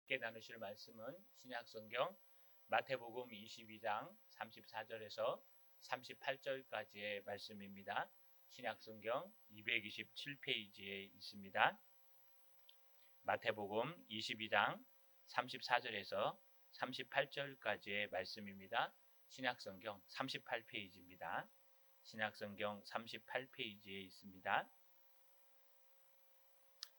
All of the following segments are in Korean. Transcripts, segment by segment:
함께 나누실 말씀은 신약성경 마태복음 22장 34절에서 38절까지의 말씀입니다. 신약성경 227페이지에 있습니다. 마태복음 22장 34절에서 38절까지의 말씀입니다. 신약성경 38페이지입니다. 신약성경 38페이지에 있습니다.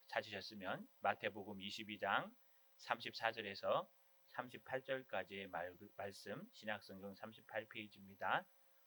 찾으셨으면 마태복음 22장 34절에서 38절까지의 말씀 신약성경 38페이지입니다.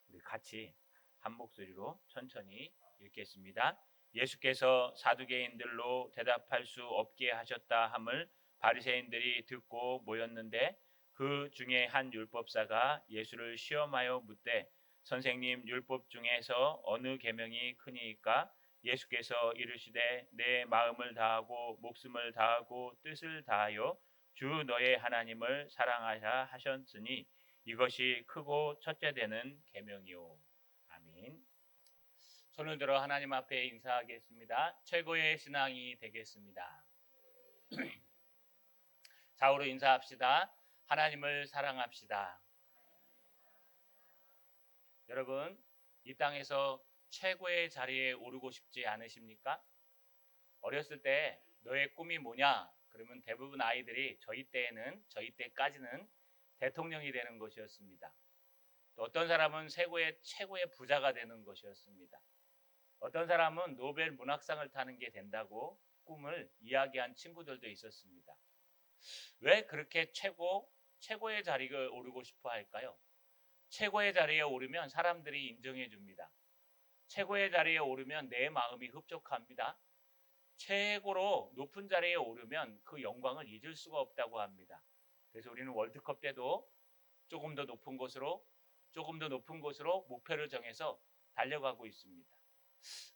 우리 같이 한 목소리로 천천히 읽겠습니다. 예수께서 사두개인들로 대답할 수 없게 하셨다 함을 바리새인들이 듣고 모였는데 그 중에 한 율법사가 예수를 시험하여 묻되 선생님, 율법 중에서 어느 계명이 크니이까? 예수께서 이르시되 내 마음을 다하고 목숨을 다하고 뜻을 다하여 주 너의 하나님을 사랑하라 하셨으니 이것이 크고 첫째 되는 계명이요. 아멘. 손을 들어 하나님 앞에 인사하겠습니다. 최고의 신앙이 되겠습니다. 좌우로 인사합시다. 하나님을 사랑합시다. 여러분, 이 땅에서 최고의 자리에 오르고 싶지 않으십니까? 어렸을 때 너의 꿈이 뭐냐? 그러면 대부분 아이들이 저희 때까지는 대통령이 되는 것이었습니다. 또 어떤 사람은 최고의 부자가 되는 것이었습니다. 어떤 사람은 노벨 문학상을 타는 게 된다고 꿈을 이야기한 친구들도 있었습니다. 왜 그렇게 최고의 자리에 오르고 싶어 할까요? 최고의 자리에 오르면 사람들이 인정해 줍니다. 최고의 자리에 오르면 내 마음이 흡족합니다. 최고로 높은 자리에 오르면 그 영광을 잊을 수가 없다고 합니다. 그래서 우리는 월드컵 때도 조금 더 높은 곳으로 목표를 정해서 달려가고 있습니다.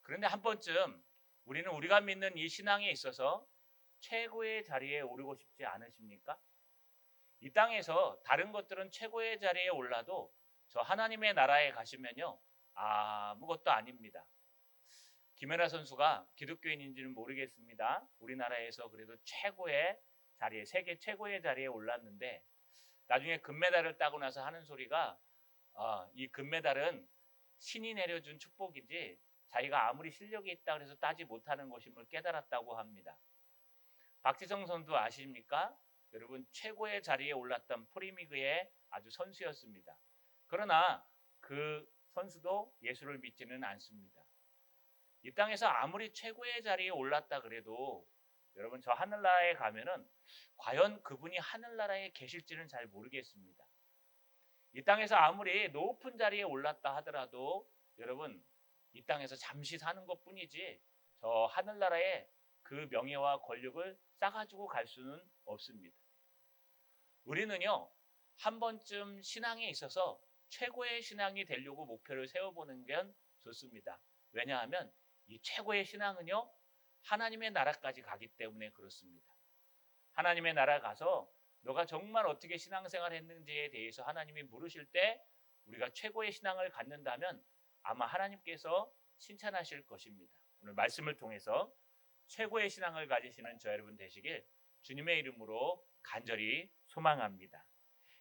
그런데 한 번쯤 우리는 우리가 믿는 이 신앙에 있어서 최고의 자리에 오르고 싶지 않으십니까? 이 땅에서 다른 것들은 최고의 자리에 올라도 저 하나님의 나라에 가시면요, 아무것도 아닙니다. 김연아 선수가 기독교인인지는 모르겠습니다. 우리나라에서 그래도 최고의 자리에, 세계 최고의 자리에 올랐는데 나중에 금메달을 따고 나서 하는 소리가 이 금메달은 신이 내려준 축복이지 자기가 아무리 실력이 있다 그래서 따지 못하는 것임을 깨달았다고 합니다. 박지성 선수 아십니까? 여러분, 최고의 자리에 올랐던 프리미그의 아주 선수였습니다. 그러나 그 선수도 예수를 믿지는 않습니다. 이 땅에서 아무리 최고의 자리에 올랐다 그래도 여러분, 저 하늘나라에 가면은 과연 그분이 하늘나라에 계실지는 잘 모르겠습니다. 이 땅에서 아무리 높은 자리에 올랐다 하더라도 여러분, 이 땅에서 잠시 사는 것뿐이지 저 하늘나라에 그 명예와 권력을 싸가지고 갈 수는 없습니다. 우리는요, 한 번쯤 신앙에 있어서 최고의 신앙이 되려고 목표를 세워보는 게 좋습니다. 왜냐하면 이 최고의 신앙은요, 하나님의 나라까지 가기 때문에 그렇습니다. 하나님의 나라 가서 너가 정말 어떻게 신앙생활 했는지에 대해서 하나님이 물으실 때 우리가 최고의 신앙을 갖는다면 아마 하나님께서 칭찬하실 것입니다. 오늘 말씀을 통해서 최고의 신앙을 가지시는 저 여러분 되시길 주님의 이름으로 간절히 소망합니다.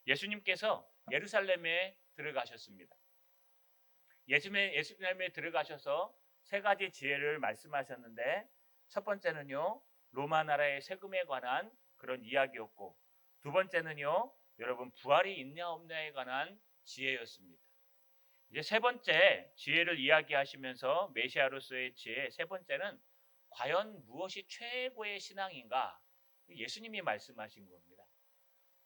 예수님께서 예루살렘에 들어가셨습니다. 예루살렘에 들어가셔서 세 가지 지혜를 말씀하셨는데 첫 번째는요, 로마 나라의 세금에 관한 그런 이야기였고, 두 번째는요, 여러분 부활이 있냐 없냐에 관한 지혜였습니다. 이제 세 번째 지혜를 이야기하시면서 메시아로서의 지혜 세 번째는 과연 무엇이 최고의 신앙인가? 예수님이 말씀하신 겁니다.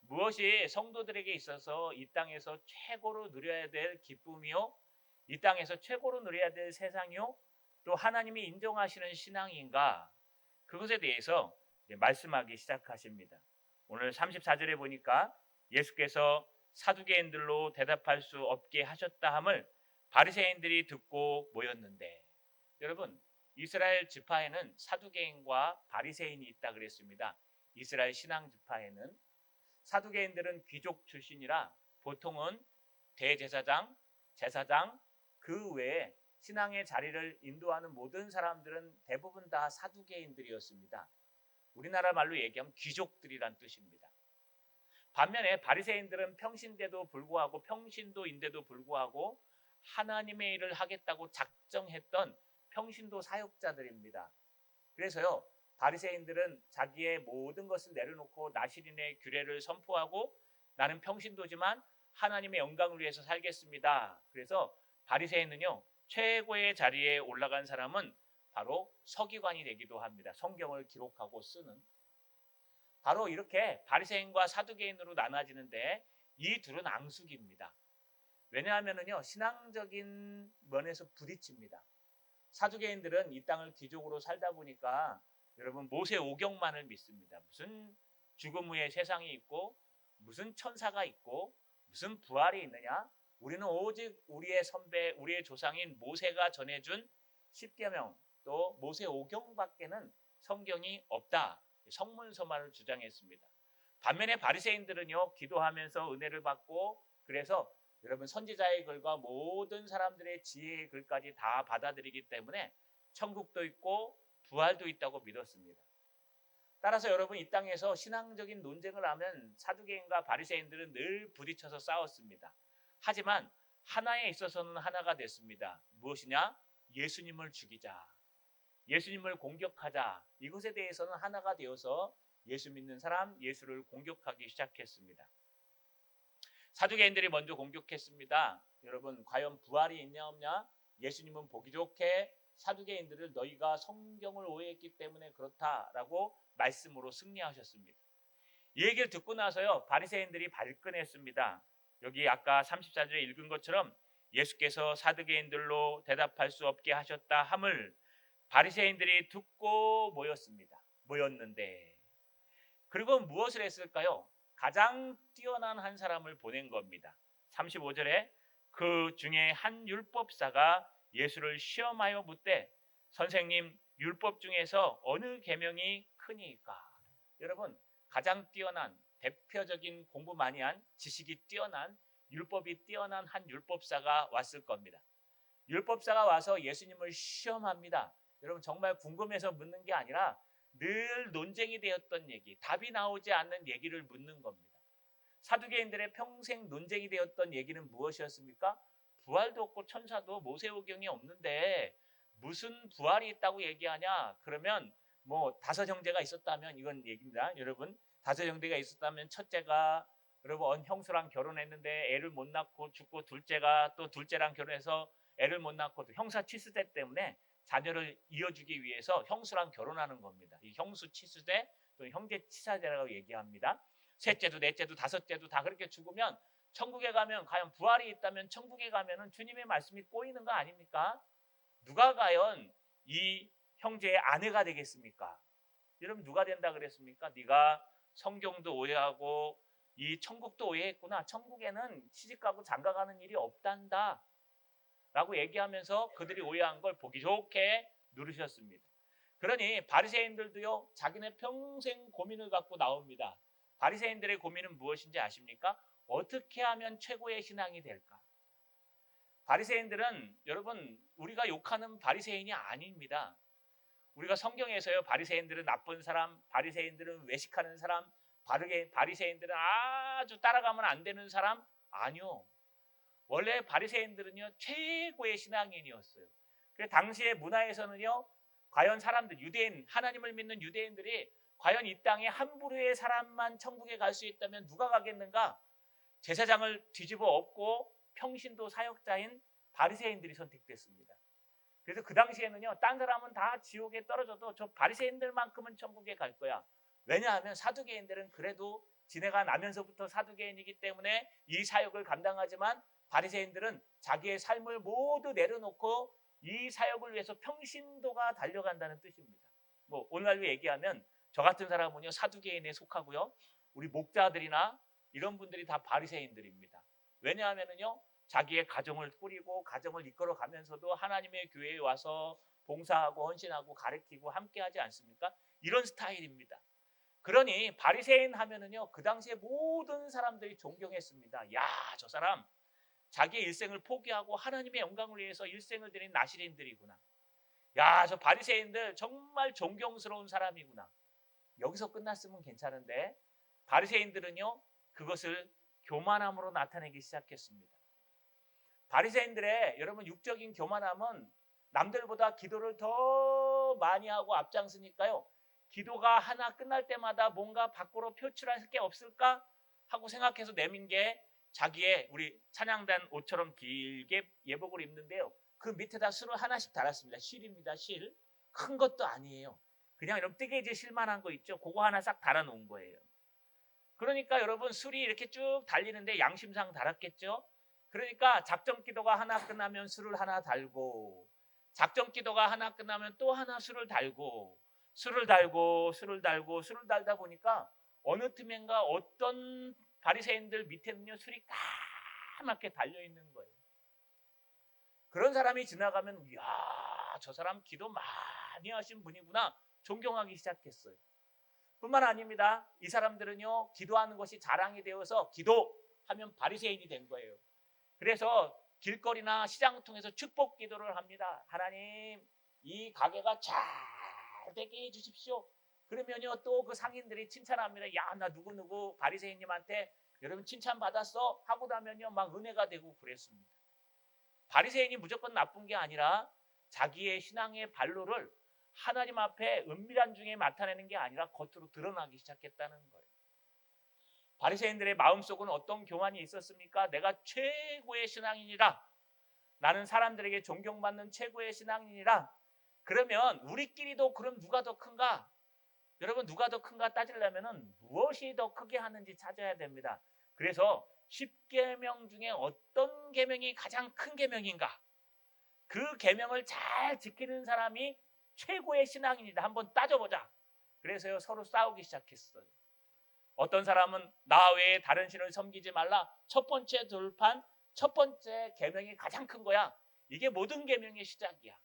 무엇이 성도들에게 있어서 이 땅에서 최고로 누려야 될 기쁨이요, 이 땅에서 최고로 누려야 될 세상이요, 또 하나님이 인정하시는 신앙인가? 그것에 대해서 말씀하기 시작하십니다. 오늘 34절에 보니까 예수께서 사두개인들로 대답할 수 없게 하셨다 함을 바리새인들이 듣고 모였는데, 여러분, 이스라엘 지파에는 사두개인과 바리새인이 있다 그랬습니다. 이스라엘 신앙 지파에는 사두개인들은 귀족 출신이라 보통은 대제사장, 제사장, 그 외에 신앙의 자리를 인도하는 모든 사람들은 대부분 다 사두개인들이었습니다. 우리나라 말로 얘기하면 귀족들이란 뜻입니다. 반면에 바리새인들은 평신도인데도 불구하고 하나님의 일을 하겠다고 작정했던 평신도 사역자들입니다. 그래서요, 바리새인들은 자기의 모든 것을 내려놓고 나시린의 규례를 선포하고 나는 평신도지만 하나님의 영광을 위해서 살겠습니다. 그래서 바리새인은요, 최고의 자리에 올라간 사람은 바로 서기관이 되기도 합니다. 성경을 기록하고 쓰는. 바로 이렇게 바리새인과 사두개인으로 나눠지는데 이 둘은 앙숙입니다. 왜냐하면요, 신앙적인 면에서 부딪힙니다. 사두개인들은 이 땅을 귀족으로 살다 보니까 여러분 모세 오경만을 믿습니다. 무슨 죽음 후에 세상이 있고 무슨 천사가 있고 무슨 부활이 있느냐? 우리는 오직 우리의 선배, 우리의 조상인 모세가 전해준 십계명 또 모세 오경밖에는 성경이 없다. 성문서만을 주장했습니다. 반면에 바리새인들은요, 기도하면서 은혜를 받고 그래서 여러분 선지자의 글과 모든 사람들의 지혜의 글까지 다 받아들이기 때문에 천국도 있고 부활도 있다고 믿었습니다. 따라서 여러분 이 땅에서 신앙적인 논쟁을 하면 사두개인과 바리새인들은 늘 부딪혀서 싸웠습니다. 하지만 하나에 있어서는 하나가 됐습니다. 무엇이냐? 예수님을 죽이자. 예수님을 공격하자. 이것에 대해서는 하나가 되어서 예수 믿는 사람, 예수를 공격하기 시작했습니다. 사두개인들이 먼저 공격했습니다. 여러분 과연 부활이 있냐 없냐? 예수님은 보기 좋게 사두개인들을 너희가 성경을 오해했기 때문에 그렇다라고 말씀으로 승리하셨습니다. 이 얘기를 듣고 나서요, 바리새인들이 발끈했습니다. 여기 아까 34절에 읽은 것처럼 예수께서 사두개인들로 대답할 수 없게 하셨다 함을 바리새인들이 듣고 모였는데 그리고 무엇을 했을까요? 가장 뛰어난 한 사람을 보낸 겁니다. 35절에 그 중에 한 율법사가 예수를 시험하여 묻되 선생님, 율법 중에서 어느 계명이 크니까? 여러분 가장 뛰어난 대표적인 공부 많이 한 지식이 뛰어난 율법이 뛰어난 한 율법사가 왔을 겁니다. 율법사가 와서 예수님을 시험합니다. 여러분 정말 궁금해서 묻는 게 아니라 늘 논쟁이 되었던 얘기, 답이 나오지 않는 얘기를 묻는 겁니다. 사두개인들의 평생 논쟁이 되었던 얘기는 무엇이었습니까? 부활도 없고 천사도 모세오경이 없는데 무슨 부활이 있다고 얘기하냐? 그러면 뭐 다섯 형제가 있었다면 이건 얘기입니다. 여러분 다섯 형제가 있었다면 첫째가 여러분 형수랑 결혼했는데 애를 못 낳고 죽고 둘째가 또 둘째랑 결혼해서 애를 못 낳고 형사 치수대 때문에 자녀를 이어주기 위해서 형수랑 결혼하는 겁니다. 이 형수 치수대 또 형제 치사대라고 얘기합니다. 셋째도 넷째도 다섯째도 다 그렇게 죽으면 천국에 가면 과연 부활이 있다면 천국에 가면은 주님의 말씀이 꼬이는 거 아닙니까? 누가 과연 이 형제의 아내가 되겠습니까? 여러분 누가 된다 그랬습니까? 네가 성경도 오해하고 이 천국도 오해했구나. 천국에는 시집가고 장가가는 일이 없단다 라고 얘기하면서 그들이 오해한 걸 보기 좋게 누르셨습니다. 그러니 바리새인들도요, 자기네 평생 고민을 갖고 나옵니다. 바리새인들의 고민은 무엇인지 아십니까? 어떻게 하면 최고의 신앙이 될까? 바리새인들은 여러분 우리가 욕하는 바리새인이 아닙니다. 우리가 성경에서요, 바리새인들은 나쁜 사람, 바리새인들은 외식하는 사람, 바리새인들은 아주 따라가면 안 되는 사람 아니요. 원래 바리새인들은요 최고의 신앙인이었어요. 그래서 당시의 문화에서는요, 과연 사람들 유대인 하나님을 믿는 유대인들이 과연 이 땅에 한 부류의 사람만 천국에 갈 수 있다면 누가 가겠는가? 제사장을 뒤집어 엎고 평신도 사역자인 바리새인들이 선택됐습니다. 그래서 그 당시에는요, 딴 사람은 다 지옥에 떨어져도 저 바리새인들만큼은 천국에 갈 거야. 왜냐하면 사두개인들은 그래도 지내가 나면서부터 사두개인이기 때문에 이 사역을 감당하지만 바리새인들은 자기의 삶을 모두 내려놓고 이 사역을 위해서 평신도가 달려간다는 뜻입니다. 뭐 오늘날로 얘기하면 저 같은 사람은요 사두개인에 속하고요, 우리 목자들이나 이런 분들이 다 바리새인들입니다. 왜냐하면은요 자기의 가정을 꾸리고 가정을 이끌어 가면서도 하나님의 교회에 와서 봉사하고 헌신하고 가르치고 함께하지 않습니까? 이런 스타일입니다. 그러니 바리새인 하면은요 그 당시에 모든 사람들이 존경했습니다. 야, 저 사람 자기의 일생을 포기하고 하나님의 영광을 위해서 일생을 드린 나시린들이구나. 야, 저 바리새인들 정말 존경스러운 사람이구나. 여기서 끝났으면 괜찮은데 바리새인들은요 그것을 교만함으로 나타내기 시작했습니다. 바리새인들의 여러분 육적인 교만함은 남들보다 기도를 더 많이 하고 앞장서니까요. 기도가 하나 끝날 때마다 뭔가 밖으로 표출할 게 없을까 하고 생각해서 내민 게 자기의 우리 찬양단 옷처럼 길게 예복을 입는데요. 그 밑에다 술을 하나씩 달았습니다. 실입니다. 실. 큰 것도 아니에요. 그냥 이런 뜨개질 실만한 거 있죠. 그거 하나 싹 달아놓은 거예요. 그러니까 여러분 술이 이렇게 쭉 달리는데 양심상 달았겠죠. 그러니까 작전 기도가 하나 끝나면 술을 하나 달고 작전 기도가 하나 끝나면 또 하나 술을 달고 술을 달고 술을 달고 술을 달다 보니까 어느 틈엔가 어떤 바리새인들 밑에는요 술이 까맣게 달려 있는 거예요. 그런 사람이 지나가면 이야 저 사람 기도 많이 하신 분이구나 존경하기 시작했어요. 뿐만 아닙니다. 이 사람들은요 기도하는 것이 자랑이 되어서 기도하면 바리새인이 된 거예요. 그래서 길거리나 시장을 통해서 축복 기도를 합니다. 하나님 이 가게가 잘 되게 해주십시오. 그러면요 또 그 상인들이 칭찬합니다. 야 나 누구누구 바리새인님한테 여러분 칭찬 받았어 하고 나면요 막 은혜가 되고 그랬습니다. 바리새인이 무조건 나쁜 게 아니라 자기의 신앙의 발로를 하나님 앞에 은밀한 중에 나타내는 게 아니라 겉으로 드러나기 시작했다는 거예요. 바리새인들의 마음속은 어떤 교만이 있었습니까? 내가 최고의 신앙인이라, 나는 사람들에게 존경받는 최고의 신앙인이라. 그러면 우리끼리도 그럼 누가 더 큰가? 여러분 누가 더 큰가 따지려면 무엇이 더 크게 하는지 찾아야 됩니다. 그래서 10계명 중에 어떤 계명이 가장 큰 계명인가? 그 계명을 잘 지키는 사람이 최고의 신앙인이다. 한번 따져보자. 그래서요 서로 싸우기 시작했어요. 어떤 사람은 나 외에 다른 신을 섬기지 말라. 첫 번째 돌판, 첫 번째 계명이 가장 큰 거야. 이게 모든 계명의 시작이야.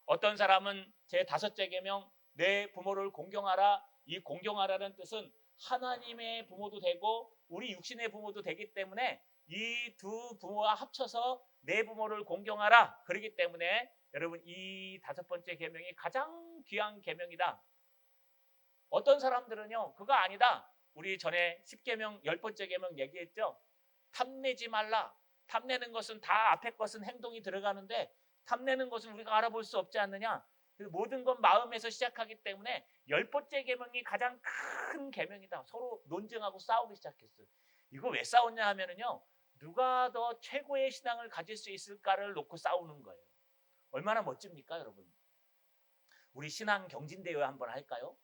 어떤 사람은 제 5째 계명, 내 부모를 공경하라. 이 공경하라는 뜻은 하나님의 부모도 되고 우리 육신의 부모도 되기 때문에 이 두 부모와 합쳐서 내 부모를 공경하라. 그렇기 때문에 여러분 이 5번째 계명이 가장 귀한 계명이다. 어떤 사람들은요 그거 아니다. 우리 전에 10계명 10번째 계명 얘기했죠. 탐내지 말라. 탐내는 것은 다 앞에 것은 행동이 들어가는데 탐내는 것은 우리가 알아볼 수 없지 않느냐. 모든 건 마음에서 시작하기 때문에 10번째 계명이 가장 큰 계명이다. 서로 논쟁하고 싸우기 시작했어요. 이거 왜 싸웠냐 하면은요 누가 더 최고의 신앙을 가질 수 있을까를 놓고 싸우는 거예요. 얼마나 멋집니까 여러분. 우리 신앙 경진대회 한번 할까요?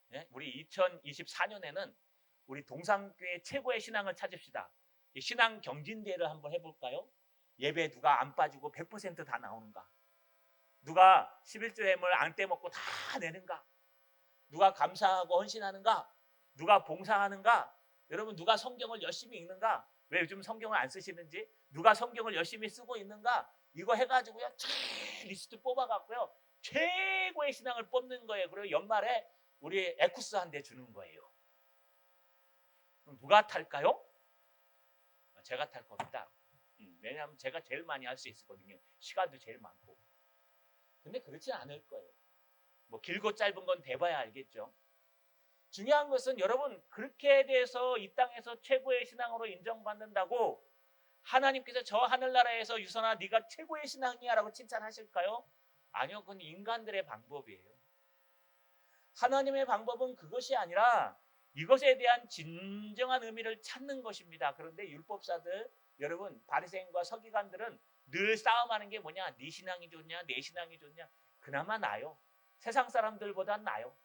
네? 우리 2024년에는 우리 동산교회 최고의 신앙을 찾읍시다. 이 신앙 경진대회를 한번 해볼까요? 예배 누가 안 빠지고 100% 다 나오는가? 누가 11조회물 안 떼먹고 다 내는가? 누가 감사하고 헌신하는가? 누가 봉사하는가? 여러분 누가 성경을 열심히 읽는가? 왜 요즘 성경을 안 쓰시는지? 누가 성경을 열심히 쓰고 있는가? 이거 해가지고요 리스트 뽑아갖고요 최고의 신앙을 뽑는 거예요. 그리고 연말에 우리 에쿠스 한 대 주는 거예요. 그럼 누가 탈까요? 제가 탈 겁니다. 왜냐하면 제가 제일 많이 할 수 있거든요. 시간도 제일 많고. 근데 그렇진 않을 거예요. 뭐 길고 짧은 건 대봐야 알겠죠. 중요한 것은 여러분 그렇게 돼서 이 땅에서 최고의 신앙으로 인정받는다고 하나님께서 저 하늘나라에서 유선아 네가 최고의 신앙이야 라고 칭찬하실까요? 아니요. 그건 인간들의 방법이에요. 하나님의 방법은 그것이 아니라 이것에 대한 진정한 의미를 찾는 것입니다. 그런데 율법사들 여러분 바리새인과 서기관들은 늘 싸움하는 게 뭐냐? 네 신앙이 좋냐? 내 신앙이 좋냐? 그나마 나요. 세상 사람들보단 나요.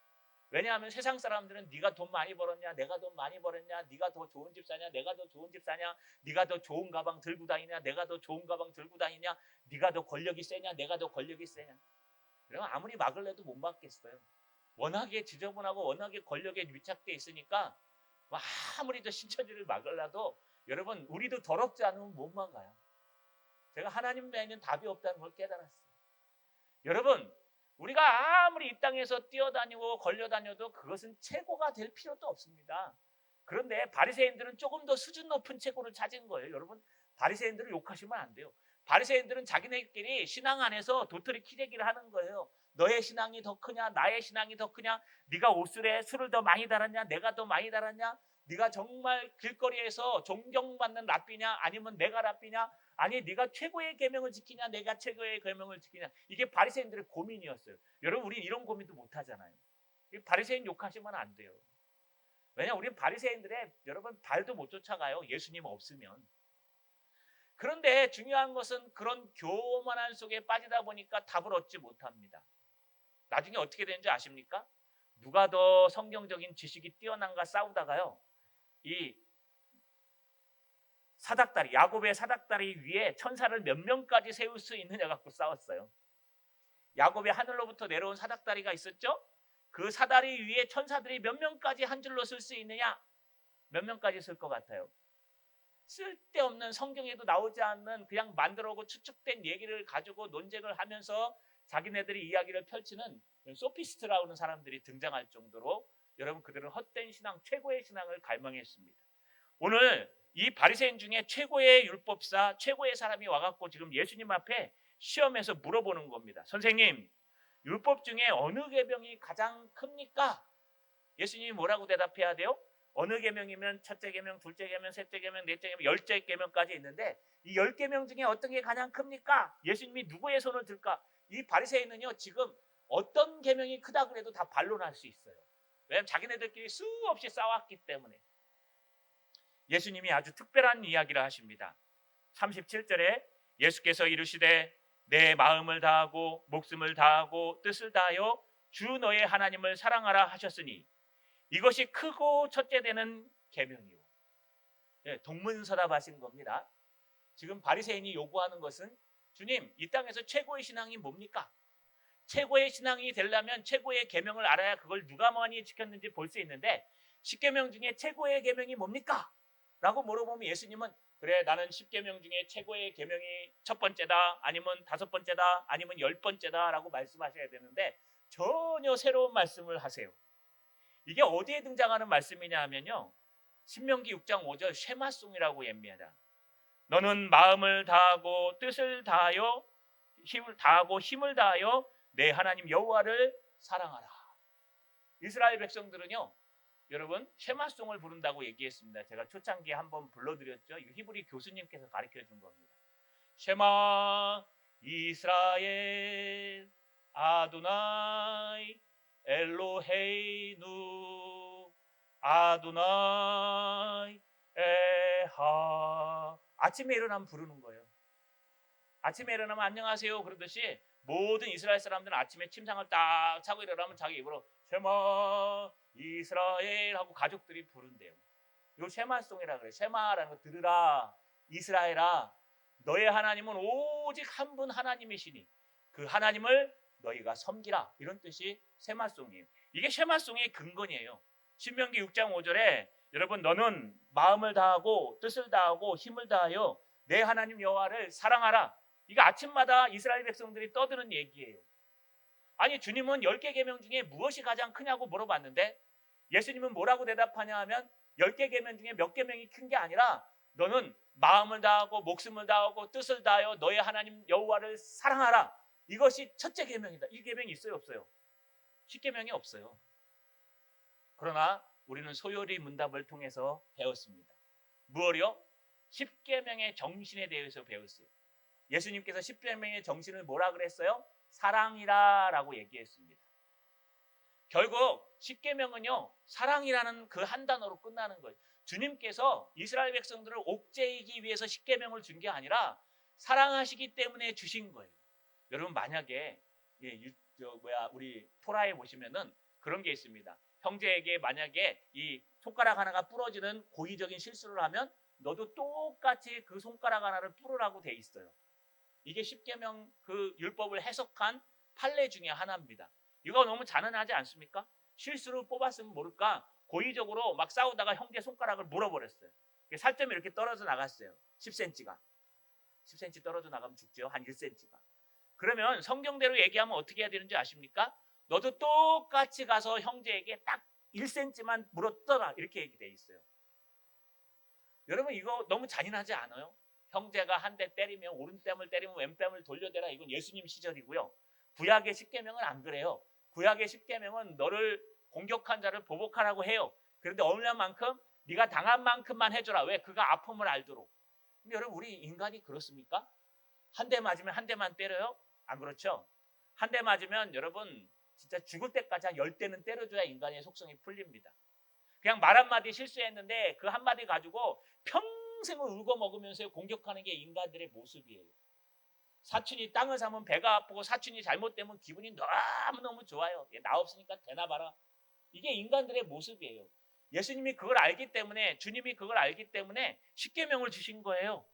왜냐하면 세상 사람들은 네가 돈 많이 벌었냐? 내가 돈 많이 벌었냐? 네가 더 좋은 집 사냐? 내가 더 좋은 집 사냐? 네가 더 좋은 가방 들고 다니냐? 내가 더 좋은 가방 들고 다니냐? 네가 더 권력이 세냐? 내가 더 권력이 세냐? 그러면 아무리 막을 내도 못 막겠어요. 워낙에 지저분하고 워낙에 권력에 밀착돼 있으니까 아무리 더 신천지를 막으려도 여러분 우리도 더럽지 않으면 못 막아요. 제가 하나님 외에는 답이 없다는 걸 깨달았어요. 여러분 우리가 아무리 이 땅에서 뛰어다니고 걸려다녀도 그것은 최고가 될 필요도 없습니다. 그런데 바리새인들은 조금 더 수준 높은 최고를 찾은 거예요. 여러분 바리새인들을 욕하시면 안 돼요. 바리새인들은 자기네끼리 신앙 안에서 도토리 키재기를 하는 거예요. 너의 신앙이 더 크냐 나의 신앙이 더 크냐, 네가 옷술에 술을 더 많이 달았냐 내가 더 많이 달았냐, 네가 정말 길거리에서 존경받는 랍비냐 아니면 내가 랍비냐, 아니 네가 최고의 계명을 지키냐 내가 최고의 계명을 지키냐. 이게 바리새인들의 고민이었어요. 여러분 우린 이런 고민도 못 하잖아요. 바리새인 욕하시면 안 돼요. 왜냐 우리는 바리새인들의 여러분 발도 못 쫓아가요. 예수님 없으면. 그런데 중요한 것은 그런 교만한 속에 빠지다 보니까 답을 얻지 못합니다. 나중에 어떻게 되는지 아십니까? 누가 더 성경적인 지식이 뛰어난가 싸우다가요, 이 사닥다리, 야곱의 사닥다리 위에 천사를 몇 명까지 세울 수 있느냐 갖고 싸웠어요. 야곱의 하늘로부터 내려온 사닥다리가 있었죠? 그 사다리 위에 천사들이 몇 명까지 한 줄로 쓸 수 있느냐? 몇 명까지 쓸 것 같아요? 쓸데없는, 성경에도 나오지 않는 그냥 만들어오고 추측된 얘기를 가지고 논쟁을 하면서 자기네들이 이야기를 펼치는 소피스트라고 하는 사람들이 등장할 정도로 여러분 그들은 헛된 신앙, 최고의 신앙을 갈망했습니다. 오늘 이 바리새인 중에 최고의 율법사, 최고의 사람이 와갖고 지금 예수님 앞에 시험에서 물어보는 겁니다. 선생님, 율법 중에 어느 계명이 가장 큽니까? 예수님이 뭐라고 대답해야 돼요? 어느 계명이면 첫째 계명, 둘째 계명, 셋째 계명, 넷째 계명, 열째 계명까지 있는데 이 10계명 중에 어떤 게 가장 큽니까? 예수님이 누구의 손을 들까? 이 바리새인은요 지금 어떤 계명이 크다 그래도 다 반론할 수 있어요. 왜냐하면 자기네들끼리 수없이 싸웠기 때문에. 예수님이 아주 특별한 이야기를 하십니다. 37절에 예수께서 이르시되 내 마음을 다하고 목숨을 다하고 뜻을 다하여 주 너의 하나님을 사랑하라 하셨으니 이것이 크고 첫째 되는 계명이요. 동문서답하신 겁니다. 지금 바리새인이 요구하는 것은 주님, 이 땅에서 최고의 신앙이 뭡니까? 최고의 신앙이 되려면 최고의 계명을 알아야 그걸 누가 많이 지켰는지 볼 수 있는데 10계명 중에 최고의 계명이 뭡니까? 라고 물어보면 예수님은 그래 나는 10계명 중에 최고의 계명이 첫 번째다 아니면 다섯 번째다 아니면 10번째다 라고 말씀하셔야 되는데 전혀 새로운 말씀을 하세요. 이게 어디에 등장하는 말씀이냐 하면요, 신명기 6장 5절 쉐마송이라고 얘기합니다. 너는 마음을 다하고 뜻을 다하여 힘을 다하여 내 하나님 여호와를 사랑하라. 이스라엘 백성들은요 여러분 쉐마송을 부른다고 얘기했습니다. 제가 초창기에 한번 불러드렸죠. 히브리 교수님께서 가르쳐준 겁니다. 쉐마 이스라엘 아도나이 엘로헤이누 아도나이 에하. 아침에 일어나면 부르는 거예요. 아침에 일어나면 안녕하세요 그러듯이 모든 이스라엘 사람들은 아침에 침상을 딱 차고 일어나면 자기 입으로 쉐마 이스라엘 하고 가족들이 부른대요. 이거 쉐마송이라 그래요. 쉐마라는 거 들으라 이스라엘아 너의 하나님은 오직 한 분 하나님이시니 그 하나님을 너희가 섬기라, 이런 뜻이 쉐마송이에요. 이게 쉐마송의 근본이에요. 신명기 6장 5절에 여러분 너는 마음을 다하고 뜻을 다하고 힘을 다하여 내 하나님 여호와를 사랑하라. 이거 아침마다 이스라엘 백성들이 떠드는 얘기예요. 아니 주님은 10개 계명 중에 무엇이 가장 크냐고 물어봤는데 예수님은 뭐라고 대답하냐 하면 10개 계명 중에 몇 계명이 큰 게 아니라 너는 마음을 다하고 목숨을 다하고 뜻을 다하여 너의 하나님 여호와를 사랑하라. 이것이 첫째 계명이다. 이 계명이 있어요 없어요? 10계명이 없어요. 그러나 우리는 소요리 문답을 통해서 배웠습니다. 무엇이요? 10계명의 정신에 대해서 배웠어요. 예수님께서 10계명의 정신을 뭐라 그랬어요? 사랑이라 라고 얘기했습니다. 결국 10계명은요 사랑이라는 그 한 단어로 끝나는 거예요. 주님께서 이스라엘 백성들을 옥죄이기 위해서 10계명을 준 게 아니라 사랑하시기 때문에 주신 거예요. 여러분 만약에 우리 토라에 보시면은 그런 게 있습니다. 형제에게 만약에 이 손가락 하나가 부러지는 고의적인 실수를 하면 너도 똑같이 그 손가락 하나를 부르라고 돼 있어요. 이게 10계명 그 율법을 해석한 판례 중에 하나입니다. 이거 너무 잔인하지 않습니까? 실수로 뽑았으면 모를까 고의적으로 막 싸우다가 형제 손가락을 물어버렸어요. 살점이 이렇게 떨어져 나갔어요. 10cm가. 10cm 떨어져 나가면 죽죠. 한 1cm가. 그러면 성경대로 얘기하면 어떻게 해야 되는지 아십니까? 너도 똑같이 가서 형제에게 딱 1cm만 물었더라 이렇게 얘기돼 있어요. 여러분 이거 너무 잔인하지 않아요? 형제가 한 대 때리면 오른뺨을 때리면 왼뺨을 돌려대라. 이건 예수님 시절이고요. 구약의 십계명은 안 그래요. 구약의 십계명은 너를 공격한 자를 보복하라고 해요. 그런데 얼마만큼? 네가 당한 만큼만 해줘라. 왜? 그가 아픔을 알도록. 근데 여러분, 우리 인간이 그렇습니까? 한 대 맞으면 한 대만 때려요? 안 그렇죠? 한 대 맞으면 여러분 진짜 죽을 때까지 한 10대는 때려줘야 인간의 속성이 풀립니다. 그냥 말 한마디 실수했는데 그 한마디 가지고 평생을 울고 먹으면서 공격하는 게 인간들의 모습이에요. 사촌이 땅을 사면 배가 아프고 사촌이 잘못되면 기분이 너무너무 좋아요. 나 없으니까 되나 봐라. 이게 인간들의 모습이에요. 예수님이 그걸 알기 때문에, 주님이 그걸 알기 때문에 십계명을 주신 거예요.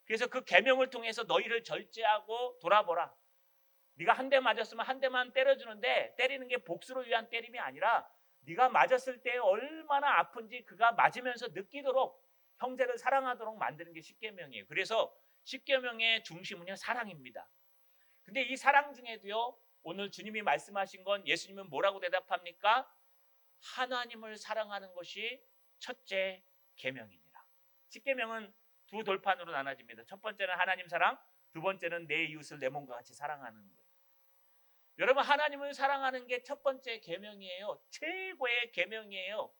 그래서 그 계명을 통해서 너희를 절제하고 돌아보라. 네가 한 대 맞았으면 한 대만 때려주는데 때리는 게 복수를 위한 때림이 아니라 네가 맞았을 때 얼마나 아픈지 그가 맞으면서 느끼도록 형제를 사랑하도록 만드는 게 십계명이에요. 그래서 십계명의 중심은요, 사랑입니다. 근데 이 사랑 중에도요, 오늘 주님이 말씀하신 건 예수님은 뭐라고 대답합니까? 하나님을 사랑하는 것이 첫째 계명입니다. 십계명은 두 돌판으로 나눠집니다. 첫 번째는 하나님 사랑, 두 번째는 내 이웃을 내 몸과 같이 사랑하는 것. 여러분, 하나님을 사랑하는 게 첫 번째 계명이에요. 최고의 계명이에요.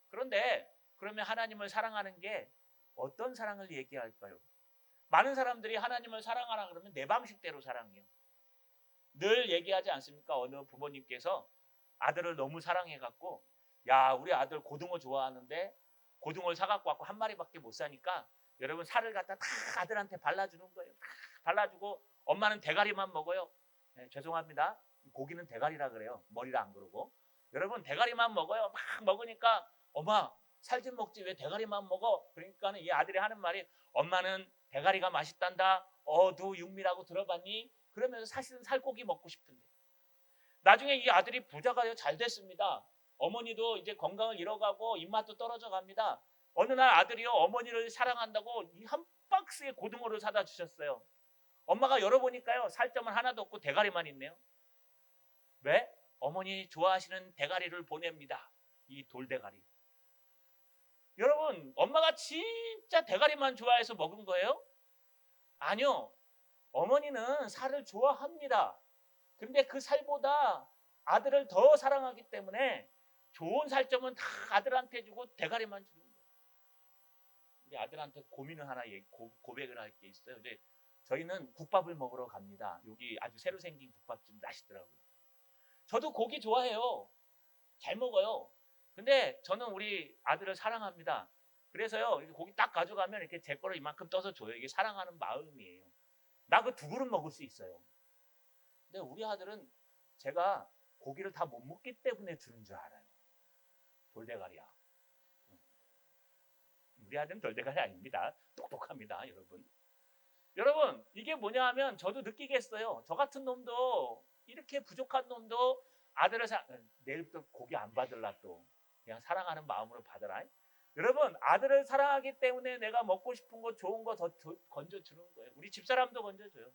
그런데 그러면 하나님을 사랑하는 게 어떤 사랑을 얘기할까요? 많은 사람들이 하나님을 사랑하라 그러면 내 방식대로 사랑해요. 늘 얘기하지 않습니까? 어느 부모님께서 아들을 너무 사랑해갖고, 야, 우리 아들 고등어 좋아하는데 고등어를 사갖고 왔고 한 마리밖에 못 사니까 여러분 살을 갖다 다 아들한테 발라주는 거예요. 다 발라주고 엄마는 대가리만 먹어요. 네, 죄송합니다. 고기는 대가리라 그래요. 머리라 안 그러고. 여러분 대가리만 먹어요. 막 먹으니까 엄마 살 좀 먹지 왜 대가리만 먹어? 그러니까는 이 아들이 하는 말이, 엄마는 대가리가 맛있단다. 어두 육미라고 들어봤니? 그러면서 사실은 살코기 먹고 싶은데. 나중에 이 아들이 부자가 잘 됐습니다. 어머니도 이제 건강을 잃어가고 입맛도 떨어져 갑니다. 어느 날 아들이요, 어머니를 사랑한다고 한 박스의 고등어를 사다 주셨어요. 엄마가 열어보니까요, 살점은 하나도 없고 대가리만 있네요. 왜? 어머니 좋아하시는 대가리를 보냅니다. 이 돌대가리. 여러분, 엄마가 진짜 대가리만 좋아해서 먹은 거예요? 아니요. 어머니는 살을 좋아합니다. 근데 그 살보다 아들을 더 사랑하기 때문에 좋은 살점은 다 아들한테 주고 대가리만 주는 거예요. 우리 아들한테 고민을 하나 고백을 할 게 있어요. 이제 저희는 국밥을 먹으러 갑니다. 여기 아주 새로 생긴 국밥집 맛있더라고요. 저도 고기 좋아해요. 잘 먹어요. 근데 저는 우리 아들을 사랑합니다. 그래서요, 고기 딱 가져가면 이렇게 제 거를 이만큼 떠서 줘요. 이게 사랑하는 마음이에요. 나 그 두 그릇 먹을 수 있어요. 근데 우리 아들은 제가 고기를 다 못 먹기 때문에 주는 줄 알아요. 돌대가리야. 우리 아들은 돌대가리 아닙니다. 똑똑합니다, 여러분. 여러분, 이게 뭐냐 하면 저도 느끼겠어요. 저 같은 놈도, 이렇게 부족한 놈도 아들을 내일부터 고기 안 받을라 또. 그냥 사랑하는 마음으로 받으라. 여러분, 아들을 사랑하기 때문에 내가 먹고 싶은 거 좋은 거 더 건져주는 거예요. 우리 집사람도 건져줘요.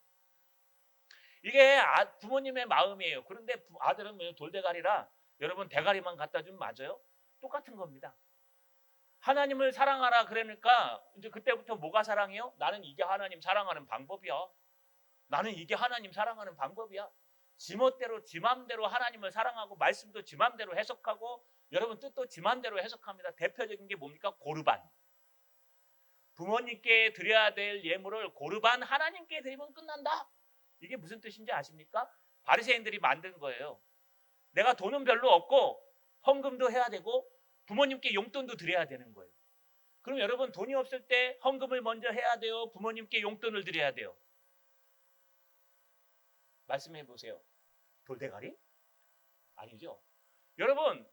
이게 부모님의 마음이에요. 그런데 아들은 돌대가리라 여러분 대가리만 갖다 주면 맞아요? 똑같은 겁니다. 하나님을 사랑하라 그러니까 이제 그때부터 뭐가 사랑이요? 나는 이게 하나님 사랑하는 방법이야. 나는 이게 하나님 사랑하는 방법이야. 지멋대로 지 맘대로 하나님을 사랑하고 말씀도 지 맘대로 해석하고 여러분 뜻도 지 맘대로 해석합니다. 대표적인 게 뭡니까? 고르반. 부모님께 드려야 될 예물을 고르반 하나님께 드리면 끝난다. 이게 무슨 뜻인지 아십니까? 바리새인들이 만든 거예요. 내가 돈은 별로 없고 헌금도 해야 되고 부모님께 용돈도 드려야 되는 거예요. 그럼 여러분 돈이 없을 때 헌금을 먼저 해야 돼요? 부모님께 용돈을 드려야 돼요? 말씀해 보세요. 돌대가리? 아니죠. 여러분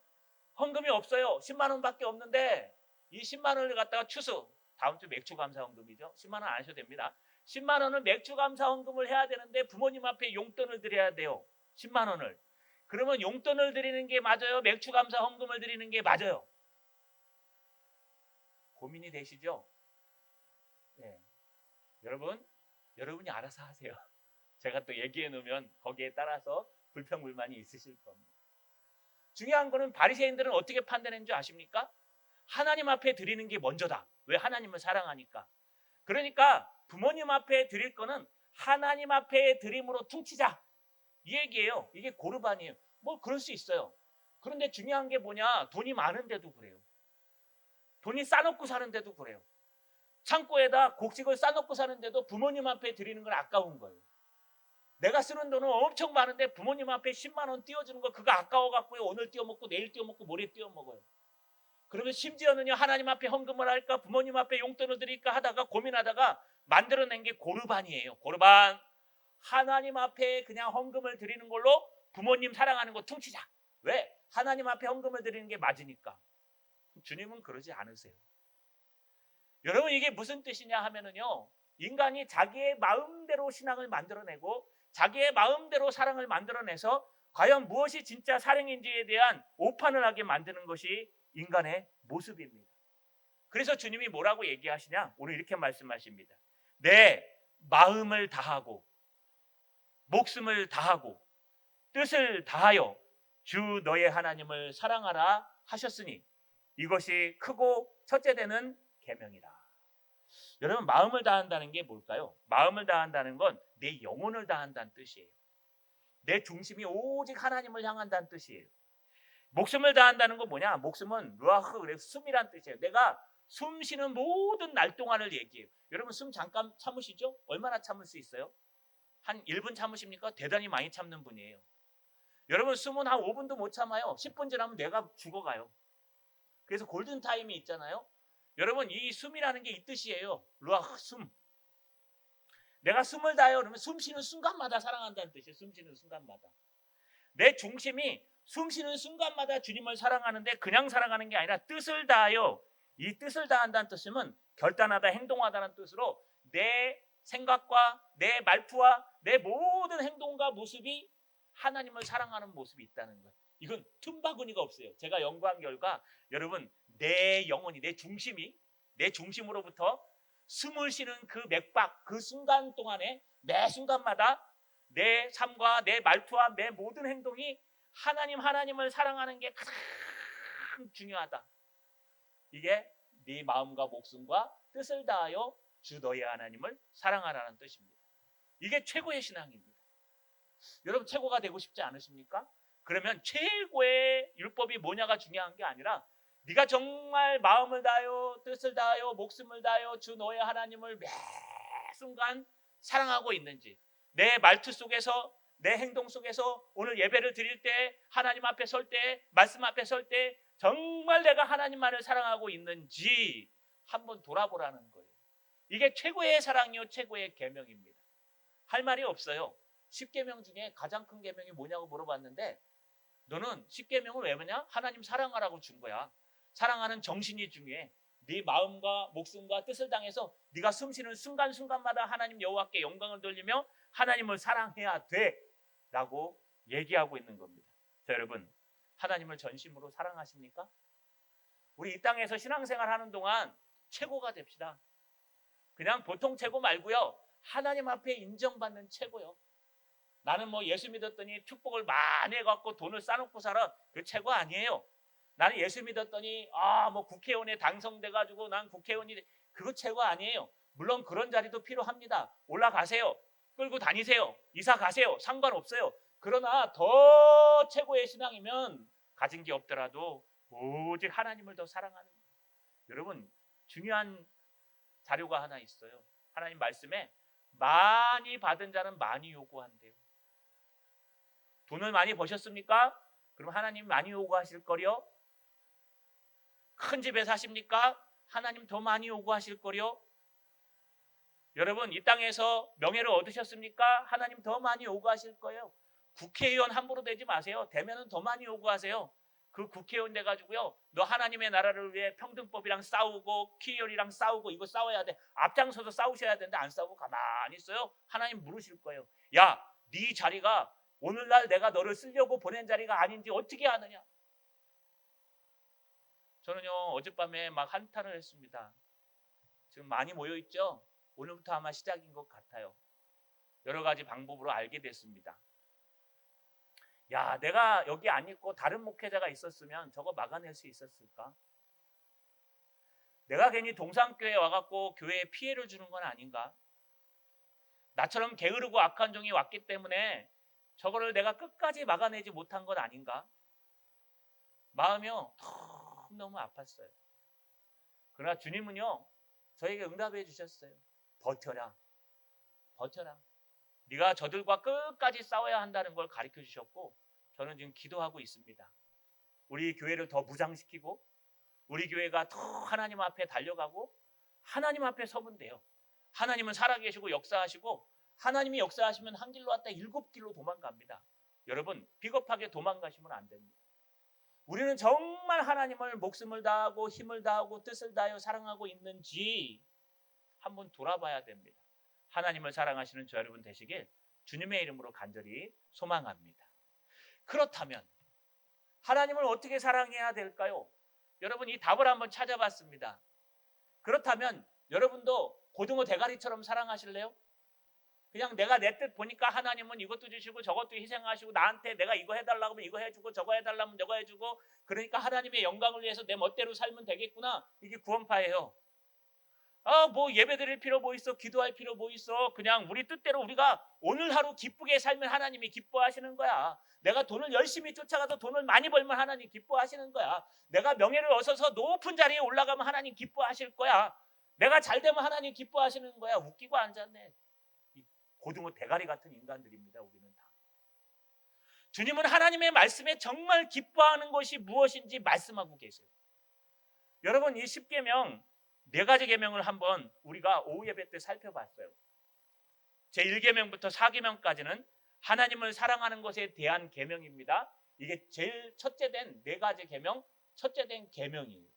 헌금이 없어요. 10만 원밖에 없는데 이 10만 원을 갖다가 추수, 다음 주 맥주 감사 헌금이죠. 10만 원 안 하셔도 됩니다. 10만 원은 맥주 감사 헌금을 해야 되는데 부모님 앞에 용돈을 드려야 돼요. 10만 원을. 그러면 용돈을 드리는 게 맞아요? 맥주 감사 헌금을 드리는 게 맞아요? 고민이 되시죠? 네. 여러분이 알아서 하세요. 제가 또 얘기해 놓으면 거기에 따라서 불평불만이 있으실 겁니다. 중요한 거는 바리새인들은 어떻게 판단했는지 아십니까? 하나님 앞에 드리는 게 먼저다. 왜? 하나님을 사랑하니까. 그러니까 부모님 앞에 드릴 거는 하나님 앞에 드림으로 퉁치자. 이 얘기예요. 이게 고르반이에요. 뭐 그럴 수 있어요. 그런데 중요한 게 뭐냐? 돈이 많은데도 그래요. 돈이 싸놓고 사는데도 그래요. 창고에다 곡식을 싸놓고 사는데도 부모님 앞에 드리는 건 아까운 거예요. 내가 쓰는 돈은 엄청 많은데 부모님 앞에 10만 원 띄워주는 거 그거 아까워갖고요. 오늘 띄워먹고 내일 띄워먹고 모레 띄워먹어요. 그러면 심지어는요, 하나님 앞에 헌금을 할까 부모님 앞에 용돈을 드릴까 하다가 고민하다가 만들어낸 게 고르반이에요. 고르반. 하나님 앞에 그냥 헌금을 드리는 걸로 부모님 사랑하는 거 퉁치자. 왜? 하나님 앞에 헌금을 드리는 게 맞으니까. 주님은 그러지 않으세요. 여러분, 이게 무슨 뜻이냐 하면은요, 인간이 자기의 마음대로 신앙을 만들어내고 자기의 마음대로 사랑을 만들어내서 과연 무엇이 진짜 사랑인지에 대한 오판을 하게 만드는 것이 인간의 모습입니다. 그래서 주님이 뭐라고 얘기하시냐? 오늘 이렇게 말씀하십니다. 내 마음을 다하고 목숨을 다하고 뜻을 다하여 주 너의 하나님을 사랑하라 하셨으니 이것이 크고 첫째 되는 계명이라. 여러분, 마음을 다한다는 게 뭘까요? 마음을 다한다는 건 내 영혼을 다한다는 뜻이에요. 내 중심이 오직 하나님을 향한다는 뜻이에요. 목숨을 다한다는 건 뭐냐? 목숨은 루아흐, 그래서 숨이란 뜻이에요. 내가 숨 쉬는 모든 날 동안을 얘기해요. 여러분, 숨 잠깐 참으시죠? 얼마나 참을 수 있어요? 한 1분 참으십니까? 대단히 많이 참는 분이에요. 여러분, 숨은 한 5분도 못 참아요. 10분 지나면 뇌가 죽어가요. 그래서 골든타임이 있잖아요. 여러분, 이 숨이라는 게 이 뜻이에요. 루아흐, 숨. 내가 숨을 다해요. 그러면 숨 쉬는 순간마다 사랑한다는 뜻이에요. 숨 쉬는 순간마다. 내 중심이 숨 쉬는 순간마다 주님을 사랑하는데 그냥 사랑하는 게 아니라 뜻을 다하여, 이 뜻을 다한다는 뜻은 결단하다, 행동하다는 뜻으로 내 생각과 내 말투와 내 모든 행동과 모습이 하나님을 사랑하는 모습이 있다는 것. 이건 틈바구니가 없어요. 제가 연구한 결과 여러분, 내 영혼이, 내 중심으로부터 숨을 쉬는 그 맥박, 그 순간 동안에 매 순간마다 내 삶과 내 말투와 내 모든 행동이 하나님을 사랑하는 게 가장 중요하다. 이게 네 마음과 목숨과 뜻을 다하여 주 너의 하나님을 사랑하라는 뜻입니다. 이게 최고의 신앙입니다. 여러분, 최고가 되고 싶지 않으십니까? 그러면 최고의 율법이 뭐냐가 중요한 게 아니라 네가 정말 마음을 다하여 뜻을 다하여 목숨을 다하여 주 너의 하나님을 매 순간 사랑하고 있는지, 내 말투 속에서 내 행동 속에서 오늘 예배를 드릴 때 하나님 앞에 설 때 말씀 앞에 설 때 정말 내가 하나님만을 사랑하고 있는지 한번 돌아보라는 거예요. 이게 최고의 사랑이요 최고의 계명입니다. 할 말이 없어요. 10계명 중에 가장 큰 계명이 뭐냐고 물어봤는데 너는 10계명을 왜 하냐? 하나님 사랑하라고 준 거야. 사랑하는 정신이 중요해. 네 마음과 목숨과 뜻을 당해서 네가 숨쉬는 순간순간마다 하나님 여호와께 영광을 돌리며 하나님을 사랑해야 돼 라고 얘기하고 있는 겁니다. 자, 여러분, 하나님을 전심으로 사랑하십니까? 우리 이 땅에서 신앙생활 하는 동안 최고가 됩시다. 그냥 보통 최고 말고요, 하나님 앞에 인정받는 최고요. 나는 뭐 예수 믿었더니 축복을 많이 해갖고 돈을 싸놓고 살아, 그 최고 아니에요. 나는 예수 믿었더니 뭐 국회의원에 당선돼가지고 난 국회의원이 그거 최고 아니에요. 물론 그런 자리도 필요합니다. 올라가세요. 끌고 다니세요. 이사 가세요. 상관없어요. 그러나 더 최고의 신앙이면 가진 게 없더라도 오직 하나님을 더 사랑하는 거예요. 여러분, 중요한 자료가 하나 있어요. 하나님 말씀에 많이 받은 자는 많이 요구한대요. 돈을 많이 버셨습니까? 그럼 하나님 많이 요구하실 거려? 큰 집에 사십니까? 하나님 더 많이 요구하실 거려? 여러분, 이 땅에서 명예를 얻으셨습니까? 하나님 더 많이 요구하실 거예요. 국회의원 함부로 되지 마세요. 되면은 더 많이 요구하세요. 그 국회의원 돼가지고요, 너 하나님의 나라를 위해 평등법이랑 싸우고 키리얼이랑 싸우고 이거 싸워야 돼. 앞장서서 싸우셔야 되는데 안 싸우고 가만히 있어요. 하나님 물으실 거예요. 야, 네 자리가 오늘날 내가 너를 쓰려고 보낸 자리가 아닌지 어떻게 아느냐? 저는요, 어젯밤에 막 한탄을 했습니다. 지금 많이 모여있죠? 오늘부터 아마 시작인 것 같아요. 여러 가지 방법으로 알게 됐습니다. 야, 내가 여기 안 있고 다른 목회자가 있었으면 저거 막아낼 수 있었을까? 내가 괜히 동산교회에 와갖고 교회에 피해를 주는 건 아닌가? 나처럼 게으르고 악한 종이 왔기 때문에 저거를 내가 끝까지 막아내지 못한 건 아닌가? 마음이요 너무 아팠어요. 그러나 주님은요 저에게 응답해 주셨어요. 버텨라. 버텨라. 네가 저들과 끝까지 싸워야 한다는 걸 가르쳐 주셨고, 저는 지금 기도하고 있습니다. 우리 교회를 더 무장시키고 우리 교회가 더 하나님 앞에 달려가고 하나님 앞에 서면 돼요. 하나님은 살아계시고 역사하시고, 하나님이 역사하시면 한 길로 왔다 7길로 도망갑니다. 여러분 비겁하게 도망가시면 안 됩니다. 우리는 정말 하나님을 목숨을 다하고 힘을 다하고 뜻을 다하여 사랑하고 있는지 한번 돌아봐야 됩니다. 하나님을 사랑하시는 저 여러분 되시길 주님의 이름으로 간절히 소망합니다. 그렇다면 하나님을 어떻게 사랑해야 될까요? 여러분 이 답을 한번 찾아봤습니다. 그렇다면 여러분도 고등어 대가리처럼 사랑하실래요? 그냥 내가 내 뜻 보니까 하나님은 이것도 주시고 저것도 희생하시고 나한테 내가 이거 해달라고 하면 이거 해주고 저거 해달라면 저거 해주고, 그러니까 하나님의 영광을 위해서 내 멋대로 살면 되겠구나. 이게 구원파예요. 뭐 예배 드릴 필요 뭐 있어? 기도할 필요 뭐 있어? 그냥 우리 뜻대로 우리가 오늘 하루 기쁘게 살면 하나님이 기뻐하시는 거야. 내가 돈을 열심히 쫓아가서 돈을 많이 벌면 하나님 기뻐하시는 거야. 내가 명예를 얻어서 높은 자리에 올라가면 하나님 기뻐하실 거야. 내가 잘 되면 하나님 기뻐하시는 거야. 웃기고 앉았네. 고등어 대가리 같은 인간들입니다. 우리는 다. 주님은 하나님의 말씀에 정말 기뻐하는 것이 무엇인지 말씀하고 계세요. 여러분 이 10계명 4가지 계명을 한번 우리가 오후 예배 때 살펴봤어요. 제1계명부터 4계명까지는 하나님을 사랑하는 것에 대한 계명입니다. 이게 제일 첫째 된 4가지 계명, 첫째 된 계명이에요.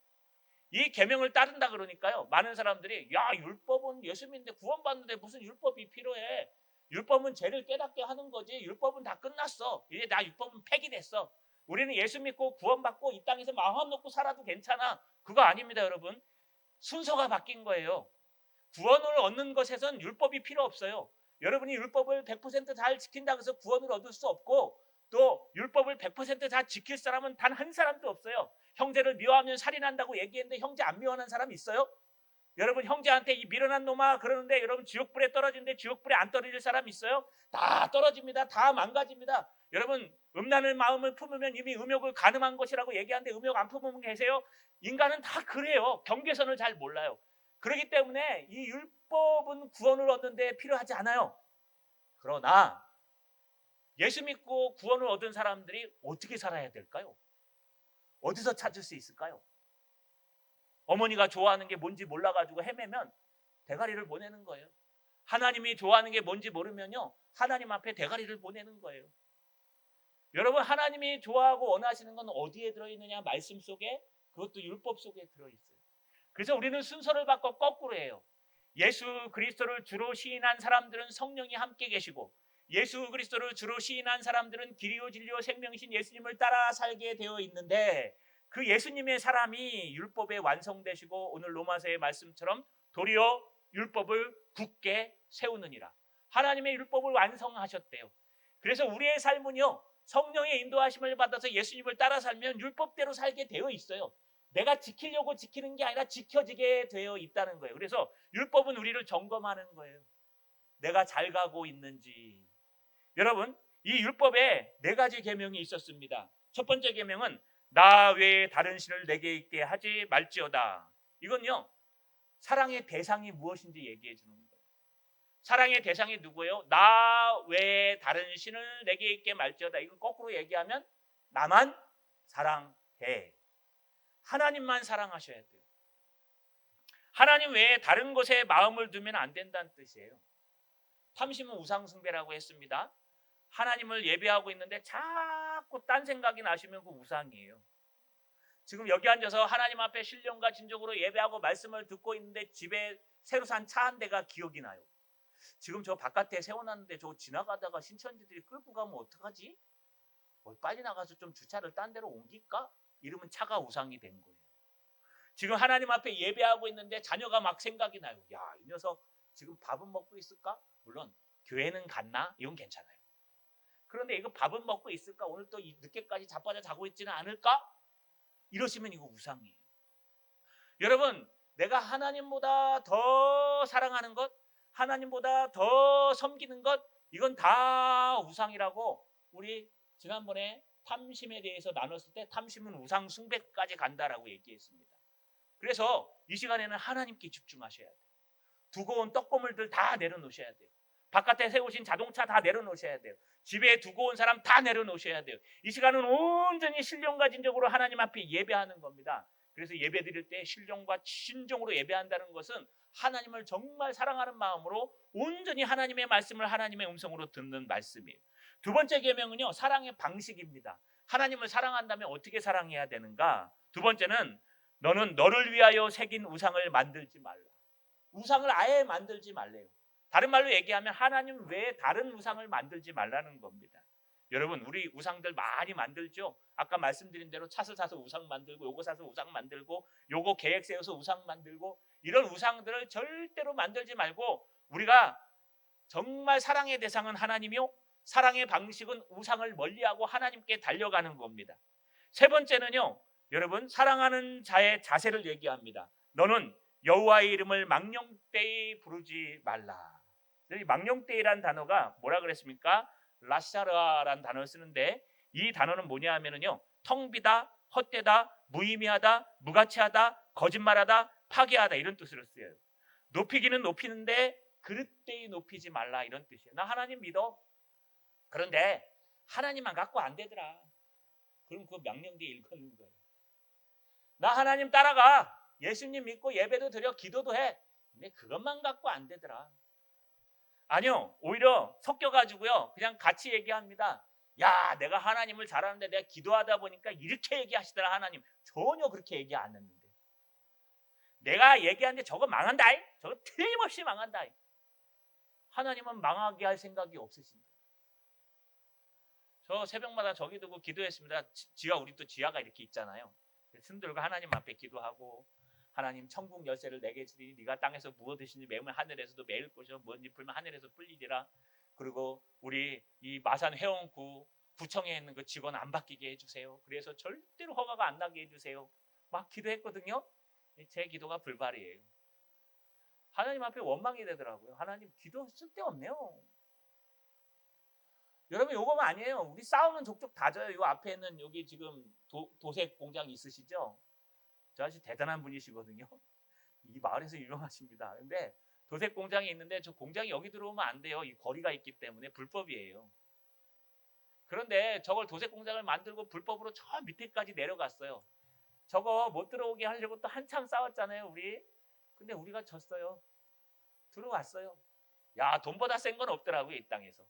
이 계명을 따른다 그러니까요, 많은 사람들이 야 율법은 예수 믿는데 구원받는데 무슨 율법이 필요해? 율법은 죄를 깨닫게 하는 거지. 율법은 다 끝났어. 이제 나 율법은 폐기됐어. 우리는 예수 믿고 구원받고 이 땅에서 마음 놓고 살아도 괜찮아. 그거 아닙니다. 여러분 순서가 바뀐 거예요. 구원을 얻는 것에선 율법이 필요 없어요. 여러분이 율법을 100%잘 지킨다고 해서 구원을 얻을 수 없고, 또 율법을 100%다 지킬 사람은 단 한 사람도 없어요. 형제를 미워하면 살인한다고 얘기했는데 형제 안 미워하는 사람 있어요? 여러분 형제한테 이 미련한 놈아 그러는데 여러분 지옥불에 떨어지는데 지옥불에 안 떨어질 사람 있어요? 다 떨어집니다. 다 망가집니다. 여러분 음란의 마음을 품으면 이미 음욕을 간음한 것이라고 얘기하는데 음욕 안 품으면 계세요? 인간은 다 그래요. 경계선을 잘 몰라요. 그렇기 때문에 이 율법은 구원을 얻는 데 필요하지 않아요. 그러나 예수 믿고 구원을 얻은 사람들이 어떻게 살아야 될까요? 어디서 찾을 수 있을까요? 어머니가 좋아하는 게 뭔지 몰라가지고 헤매면 대가리를 보내는 거예요. 하나님이 좋아하는 게 뭔지 모르면요, 하나님 앞에 대가리를 보내는 거예요. 여러분 하나님이 좋아하고 원하시는 건 어디에 들어있느냐? 말씀 속에, 그것도 율법 속에 들어있어요. 그래서 우리는 순서를 바꿔 거꾸로 해요. 예수 그리스도를 주로 시인한 사람들은 성령이 함께 계시고, 예수 그리스도를 주로 시인한 사람들은 길이요 진리요 생명이신 예수님을 따라 살게 되어 있는데, 그 예수님의 사람이 율법에 완성되시고 오늘 로마서의 말씀처럼 도리어 율법을 굳게 세우느니라. 하나님의 율법을 완성하셨대요. 그래서 우리의 삶은요, 성령의 인도하심을 받아서 예수님을 따라 살면 율법대로 살게 되어 있어요. 내가 지키려고 지키는 게 아니라 지켜지게 되어 있다는 거예요. 그래서 율법은 우리를 점검하는 거예요. 내가 잘 가고 있는지. 여러분 이 율법에 4가지 계명이 있었습니다. 첫 번째 계명은 나 외에 다른 신을 내게 있게 하지 말지어다. 이건요 사랑의 대상이 무엇인지 얘기해 주는 거예요. 사랑의 대상이 누구예요? 나 외에 다른 신을 내게 있게 말지어다. 이건 거꾸로 얘기하면 나만 사랑해. 하나님만 사랑하셔야 돼요. 하나님 외에 다른 것에 마음을 두면 안 된다는 뜻이에요. 탐심은 우상숭배라고 했습니다. 하나님을 예배하고 있는데 자꾸 딴 생각이 나시면 그 우상이에요. 지금 여기 앉아서 하나님 앞에 신령과 진정으로 예배하고 말씀을 듣고 있는데 집에 새로 산 차 한 대가 기억이 나요. 지금 저 바깥에 세워놨는데 저 지나가다가 신천지들이 끌고 가면 어떡하지? 빨리 나가서 좀 주차를 딴 데로 옮길까? 이러면 차가 우상이 된 거예요. 지금 하나님 앞에 예배하고 있는데 자녀가 막 생각이 나요. 야, 이 녀석 지금 밥은 먹고 있을까? 물론 교회는 갔나? 이건 괜찮아요. 그런데 이거 밥은 먹고 있을까? 오늘 또 늦게까지 자빠져 자고 있지는 않을까? 이러시면 이거 우상이에요. 여러분 내가 하나님보다 더 사랑하는 것, 하나님보다 더 섬기는 것, 이건 다 우상이라고 우리 지난번에 탐심에 대해서 나눴을 때 탐심은 우상 숭배까지 간다라고 얘기했습니다. 그래서 이 시간에는 하나님께 집중하셔야 돼요. 두고 온 떡고물들 다 내려놓으셔야 돼요. 바깥에 세우신 자동차 다 내려놓으셔야 돼요. 집에 두고 온 사람 다 내려놓으셔야 돼요. 이 시간은 온전히 신령과 진정으로 하나님 앞에 예배하는 겁니다. 그래서 예배 드릴 때 신령과 신정으로 예배한다는 것은 하나님을 정말 사랑하는 마음으로 온전히 하나님의 말씀을 하나님의 음성으로 듣는 말씀이에요. 두 번째 계명은요, 사랑의 방식입니다. 하나님을 사랑한다면 어떻게 사랑해야 되는가? 두 번째는 너는 너를 위하여 새긴 우상을 만들지 말라. 우상을 아예 만들지 말래요. 다른 말로 얘기하면 하나님 외에 다른 우상을 만들지 말라는 겁니다. 여러분, 우리 우상들 많이 만들죠. 아까 말씀드린 대로 찻을 사서 우상 만들고, 요거 사서 우상 만들고, 요거 계획 세워서 우상 만들고, 이런 우상들을 절대로 만들지 말고, 우리가 정말 사랑의 대상은 하나님이요, 사랑의 방식은 우상을 멀리하고 하나님께 달려가는 겁니다. 세 번째는요, 여러분, 사랑하는 자의 자세를 얘기합니다. 너는 여호와의 이름을 망령되이 부르지 말라. 이 망령되이라는 단어가 뭐라 그랬습니까? 라샤르아라는 단어를 쓰는데, 이 단어는 뭐냐 하면은요, 텅 비다, 헛되다, 무의미하다, 무가치하다, 거짓말하다, 파괴하다, 이런 뜻으로 쓰여요. 높이기는 높이는데 그릇되이 높이지 말라, 이런 뜻이에요. 나 하나님 믿어. 그런데 하나님만 갖고 안 되더라. 그럼 그 망령되이 일컫는 거예요. 나 하나님 따라가. 예수님 믿고 예배도 드려, 기도도 해. 근데 그것만 갖고 안 되더라. 아니요, 오히려 섞여가지고요, 그냥 같이 얘기합니다. 야, 내가 하나님을 잘 아는데 내가 기도하다 보니까 이렇게 얘기하시더라. 하나님 전혀 그렇게 얘기 안 했는데, 내가 얘기하는데 저거 망한다, 저거 틀림없이 망한다. 하나님은 망하게 할 생각이 없으신다. 저 새벽마다 저기 두고 기도했습니다. 우리 또 지하가 이렇게 있잖아요. 손 들고 하나님 앞에 기도하고, 하나님 천국 열쇠를 내게 주리니 네가 땅에서 무엇이든지 매면 하늘에서도 매일 것이요 무엇이 풀면 하늘에서 풀리리라. 그리고 우리 이 마산 회원구 구청에 있는 그 직원 안 바뀌게 해주세요. 그래서 절대로 허가가 안 나게 해주세요. 막 기도했거든요. 제 기도가 불발이에요. 하나님 앞에 원망이 되더라고요. 하나님 기도 쓸데없네요. 여러분, 요거만 아니에요. 우리 싸우는 족족 다 져요. 요 앞에 있는 여기 지금 도색 공장 있으시죠? 저 아저씨 대단한 분이시거든요. 이 마을에서 유명하십니다. 근데 도색 공장이 있는데 저 공장이 여기 들어오면 안 돼요. 이 거리가 있기 때문에 불법이에요. 그런데 저걸 도색 공장을 만들고 불법으로 저 밑에까지 내려갔어요. 저거 못 들어오게 하려고 또 한참 싸웠잖아요, 우리. 근데 우리가 졌어요. 들어왔어요. 야, 돈보다 센 건 없더라고요, 이 땅에서.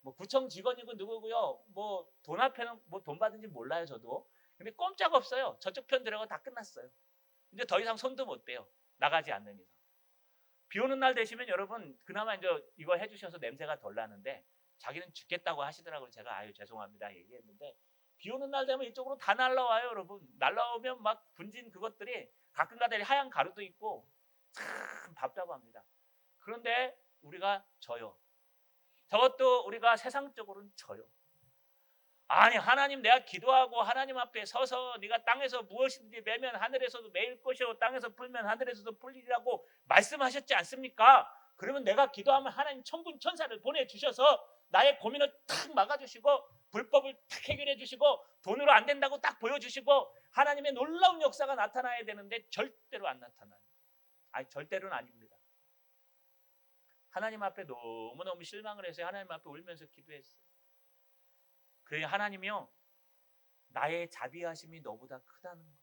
뭐 구청 직원이고 누구고요. 뭐 돈 앞에는 뭐 돈 받은지 몰라요, 저도. 근데 꼼짝 없어요. 저쪽 편 들어가고 다 끝났어요. 이제 더 이상 손도 못 대요. 나가지 않는 이상. 비 오는 날 되시면 여러분, 그나마 이제 이거 해주셔서 냄새가 덜 나는데, 자기는 죽겠다고 하시더라고요. 제가 아유 죄송합니다 얘기했는데, 비 오는 날 되면 이쪽으로 다 날라와요, 여러분. 날라오면 막 분진 그것들이 가끔가다 하얀 가루도 있고 참 답답합니다. 그런데 우리가 져요. 저것도 우리가 세상적으로는 져요. 아니, 하나님 내가 기도하고 하나님 앞에 서서 네가 땅에서 무엇이든지 매면 하늘에서도 매일 것이요 땅에서 풀면 하늘에서도 풀리라고 말씀하셨지 않습니까? 그러면 내가 기도하면 하나님 천군 천사를 보내주셔서 나의 고민을 탁 막아주시고, 불법을 탁 해결해 주시고, 돈으로 안 된다고 딱 보여주시고, 하나님의 놀라운 역사가 나타나야 되는데 절대로 안 나타나요. 아니, 절대로는 아닙니다. 하나님 앞에 너무너무 실망을 해서 하나님 앞에 울면서 기도했어요. 그래, 하나님이요, 나의 자비하심이 너보다 크다는 거예요.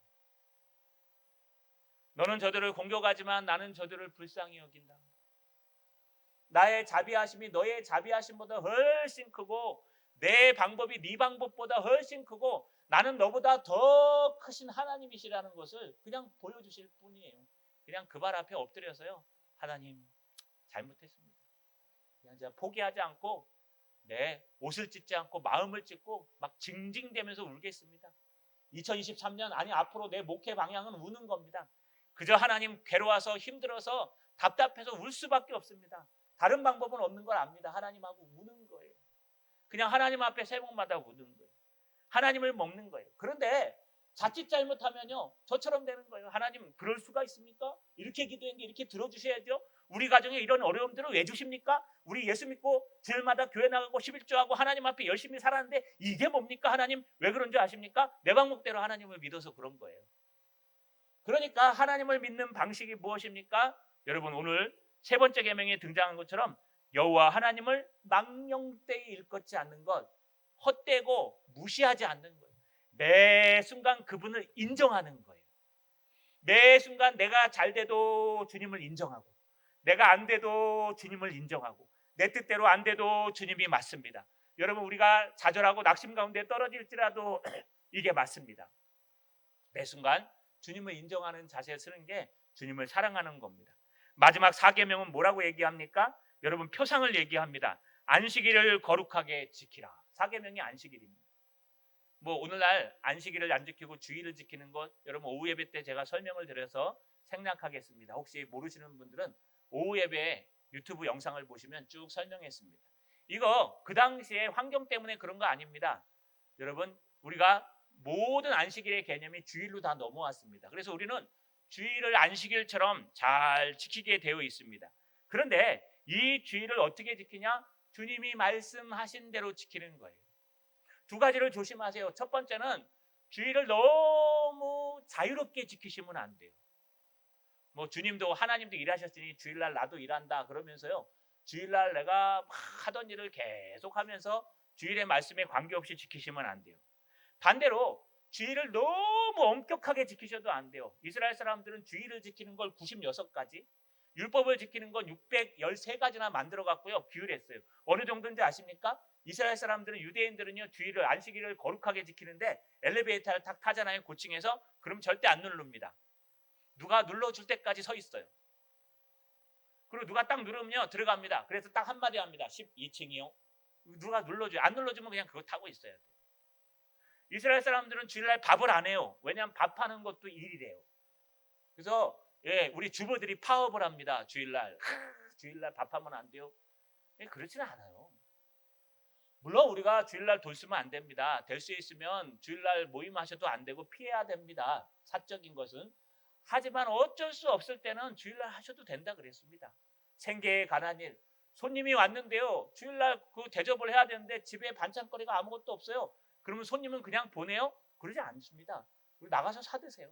너는 저들을 공격하지만 나는 저들을 불쌍히 여긴다. 나의 자비하심이 너의 자비하심보다 훨씬 크고, 내 방법이 네 방법보다 훨씬 크고, 나는 너보다 더 크신 하나님이시라는 것을 그냥 보여주실 뿐이에요. 그냥 그 발 앞에 엎드려서요, 하나님 잘못했습니다. 그냥 제가 포기하지 않고, 옷을 찢지 않고 마음을 찢고 막 징징대면서 울겠습니다. 2023년, 아니 앞으로 내 목회 방향은 우는 겁니다. 그저 하나님 괴로워서 힘들어서 답답해서 울 수밖에 없습니다. 다른 방법은 없는 걸 압니다. 하나님하고 우는 거예요. 그냥 하나님 앞에 새벽마다 우는 거예요. 하나님을 먹는 거예요. 그런데 자칫 잘못하면요, 저처럼 되는 거예요. 하나님 그럴 수가 있습니까? 이렇게 기도했는데 이렇게 들어주셔야죠. 우리 가정에 이런 어려움들을 왜 주십니까? 우리 예수 믿고 주일마다 교회 나가고 11조하고 하나님 앞에 열심히 살았는데 이게 뭡니까? 하나님 왜 그런 줄 아십니까? 내 방법대로 하나님을 믿어서 그런 거예요. 그러니까 하나님을 믿는 방식이 무엇입니까? 여러분 오늘 세 번째 계명에 등장한 것처럼 여호와 하나님을 망령되이 일컫지 않는 것, 헛되고 무시하지 않는 거예요. 매 순간 그분을 인정하는 거예요. 매 순간 내가 잘 돼도 주님을 인정하고 내가 안 돼도 주님을 인정하고 내 뜻대로 안 돼도 주님이 맞습니다. 여러분 우리가 좌절하고 낙심 가운데 떨어질지라도 이게 맞습니다. 매 순간 주님을 인정하는 자세에 서는 게 주님을 사랑하는 겁니다. 마지막 4계명은 뭐라고 얘기합니까? 여러분 표상을 얘기합니다. 안식일을 거룩하게 지키라. 4계명이 안식일입니다. 뭐 오늘날 안식일을 안 지키고 주일을 지키는 것 여러분 오후 예배 때 제가 설명을 드려서 생략하겠습니다. 혹시 모르시는 분들은 오후 예배 유튜브 영상을 보시면 쭉 설명했습니다. 이거 그 당시에 환경 때문에 그런 거 아닙니다. 여러분 우리가 모든 안식일의 개념이 주일로 다 넘어왔습니다. 그래서 우리는 주일을 안식일처럼 잘 지키게 되어 있습니다. 그런데 이 주일을 어떻게 지키냐? 주님이 말씀하신 대로 지키는 거예요. 두 가지를 조심하세요. 첫 번째는 주일을 너무 자유롭게 지키시면 안 돼요. 뭐 주님도 하나님도 일하셨으니 주일날 나도 일한다 그러면서요. 주일날 내가 막 하던 일을 계속하면서 주일의 말씀에 관계없이 지키시면 안 돼요. 반대로 주일을 너무 엄격하게 지키셔도 안 돼요. 이스라엘 사람들은 주일을 지키는 걸 96가지, 율법을 지키는 건 613가지나 만들어 갖고요. 규율했어요. 어느 정도인지 아십니까? 이스라엘 사람들은 유대인들은요. 주일을 안식일을 거룩하게 지키는데 엘리베이터를 딱 타잖아요. 고층에서. 그럼 절대 안 누릅니다. 누가 눌러줄 때까지 서 있어요. 그리고 누가 딱 누르면요. 들어갑니다. 그래서 딱 한마디 합니다. 12층이요. 누가 눌러줘요. 안 눌러주면 그냥 그거 타고 있어야 돼요. 이스라엘 사람들은 주일날 밥을 안 해요. 왜냐하면 밥하는 것도 일이래요. 그래서 우리 주부들이 파업을 합니다. 주일날. 주일날 밥하면 안 돼요. 그렇지는 않아요. 물론 우리가 주일날 돌 쓰면 안 됩니다. 될 수 있으면 주일날 모임하셔도 안 되고 피해야 됩니다. 사적인 것은. 하지만 어쩔 수 없을 때는 주일날 하셔도 된다 그랬습니다. 생계에 관한 일. 손님이 왔는데요. 주일날 그 대접을 해야 되는데 집에 반찬거리가 아무것도 없어요. 그러면 손님은 그냥 보내요? 그러지 않습니다. 나가서 사드세요.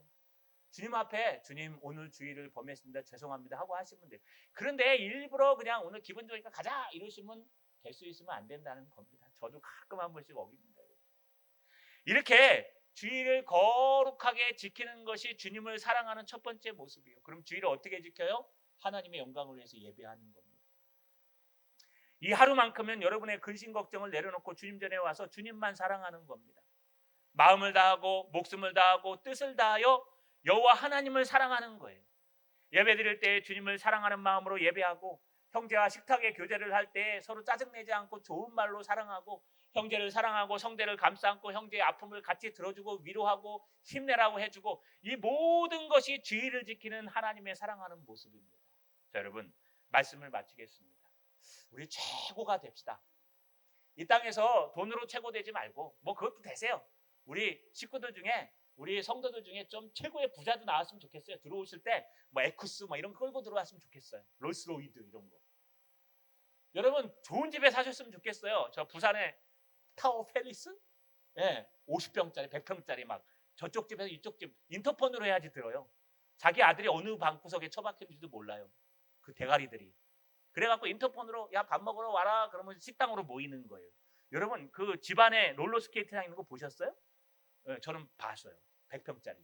주님 앞에 주님 오늘 주일을 범했습니다. 죄송합니다 하고 하시면 돼요. 그런데 일부러 그냥 오늘 기분 좋으니까 가자 이러시면 될 수 있으면 안 된다는 겁니다. 저도 가끔 한 번씩 어깁니다. 이렇게 주일을 거룩하게 지키는 것이 주님을 사랑하는 첫 번째 모습이에요. 그럼 주일을 어떻게 지켜요? 하나님의 영광을 위해서 예배하는 겁니다. 이 하루만큼은 여러분의 근심 걱정을 내려놓고 주님 전에 와서 주님만 사랑하는 겁니다. 마음을 다하고 목숨을 다하고 뜻을 다하여 여호와 하나님을 사랑하는 거예요. 예배드릴 때 주님을 사랑하는 마음으로 예배하고 형제와 식탁에 교제를 할 때 서로 짜증내지 않고 좋은 말로 사랑하고 형제를 사랑하고 성대를 감싸 안고 형제의 아픔을 같이 들어주고 위로하고 힘내라고 해주고 이 모든 것이 주의를 지키는 하나님의 사랑하는 모습입니다. 자, 여러분 말씀을 마치겠습니다. 우리 최고가 됩시다. 이 땅에서 돈으로 최고 되지 말고 뭐 그것도 되세요. 우리 식구들 중에 우리 성도들 중에 좀 최고의 부자도 나왔으면 좋겠어요. 들어오실 때 뭐 에쿠스 뭐 이런 거 끌고 들어왔으면 좋겠어요. 롤스로이드 이런 거. 여러분 좋은 집에 사셨으면 좋겠어요. 저 부산에 타워 팰리스? 50평짜리 100평짜리 막 저쪽 집에서 이쪽 집 인터폰으로 해야지 들어요. 자기 아들이 어느 방구석에 처박혔는지도 몰라요. 그 대가리들이. 그래갖고 인터폰으로 야 밥 먹으러 와라 그러면 식당으로 모이는 거예요. 여러분 그 집안에 롤러스케이트장 있는 거 보셨어요? 저는 봤어요. 100평짜리.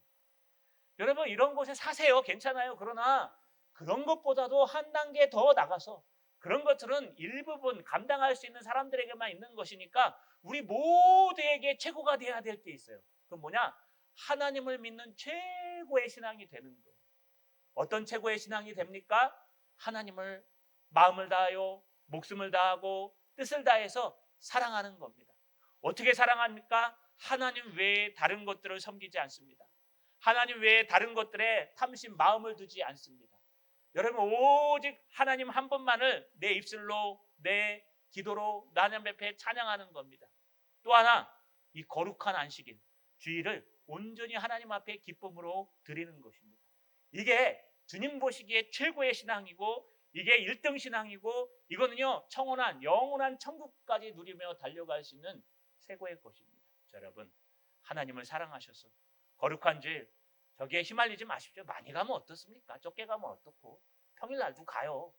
여러분 이런 곳에 사세요. 괜찮아요. 그러나 그런 것보다도 한 단계 더 나가서 그런 것들은 일부분 감당할 수 있는 사람들에게만 있는 것이니까 우리 모두에게 최고가 돼야 될 게 있어요. 그건 뭐냐? 하나님을 믿는 최고의 신앙이 되는 거예요. 어떤 최고의 신앙이 됩니까? 하나님을 마음을 다하여 목숨을 다하고 뜻을 다해서 사랑하는 겁니다. 어떻게 사랑합니까? 하나님 외에 다른 것들을 섬기지 않습니다. 하나님 외에 다른 것들에 탐심 마음을 두지 않습니다. 여러분 오직 하나님 한 분만을 내 입술로 내 기도로 하나님 앞에 찬양하는 겁니다. 또 하나 이 거룩한 안식일 주일을 온전히 하나님 앞에 기쁨으로 드리는 것입니다. 이게 주님 보시기에 최고의 신앙이고 이게 1등 신앙이고 이거는요 청원한 영원한 천국까지 누리며 달려갈 수 있는 최고의 것입니다. 자, 여러분 하나님을 사랑하셔서 거룩한 죄 저기에 휘말리지 마십시오. 많이 가면 어떻습니까? 적게 가면 어떻고 평일날도 가요.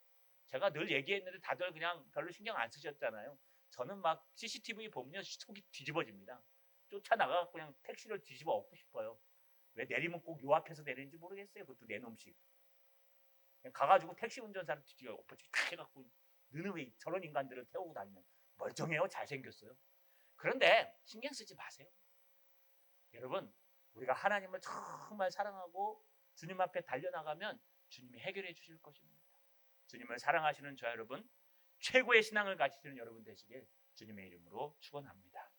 제가 늘 얘기했는데 다들 그냥 별로 신경 안 쓰셨잖아요. 저는 막 CCTV 보면 속이 뒤집어집니다. 쫓아나가 그냥 택시를 뒤집어 엎고 싶어요. 왜 내리면 꼭 요 앞에서 내리는지 모르겠어요. 그것도 내 놈식. 그냥 가가지고 택시 운전사를 뒤집어 엎어치 다 해갖고 너는 왜 저런 인간들을 태우고 다니냐. 멀쩡해요. 잘생겼어요. 그런데 신경 쓰지 마세요. 여러분 우리가 하나님을 정말 사랑하고 주님 앞에 달려나가면 주님이 해결해 주실 것입니다. 주님을 사랑하시는 저 여러분 최고의 신앙을 가지시는 여러분 되시길 주님의 이름으로 축원합니다.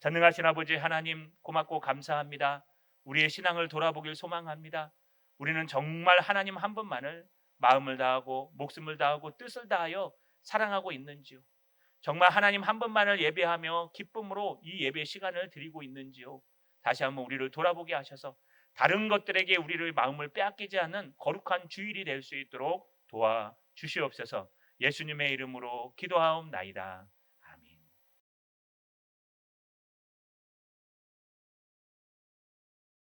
전능하신 아버지 하나님 고맙고 감사합니다. 우리의 신앙을 돌아보길 소망합니다. 우리는 정말 하나님 한 분만을 마음을 다하고 목숨을 다하고 뜻을 다하여 사랑하고 있는지요? 정말 하나님 한 분만을 예배하며 기쁨으로 이 예배 시간을 드리고 있는지요? 다시 한번 우리를 돌아보게 하셔서 다른 것들에게 우리를 마음을 빼앗기지 않는 거룩한 주일이 될 수 있도록 도와주시옵소서. 예수님의 이름으로 기도하옵나이다.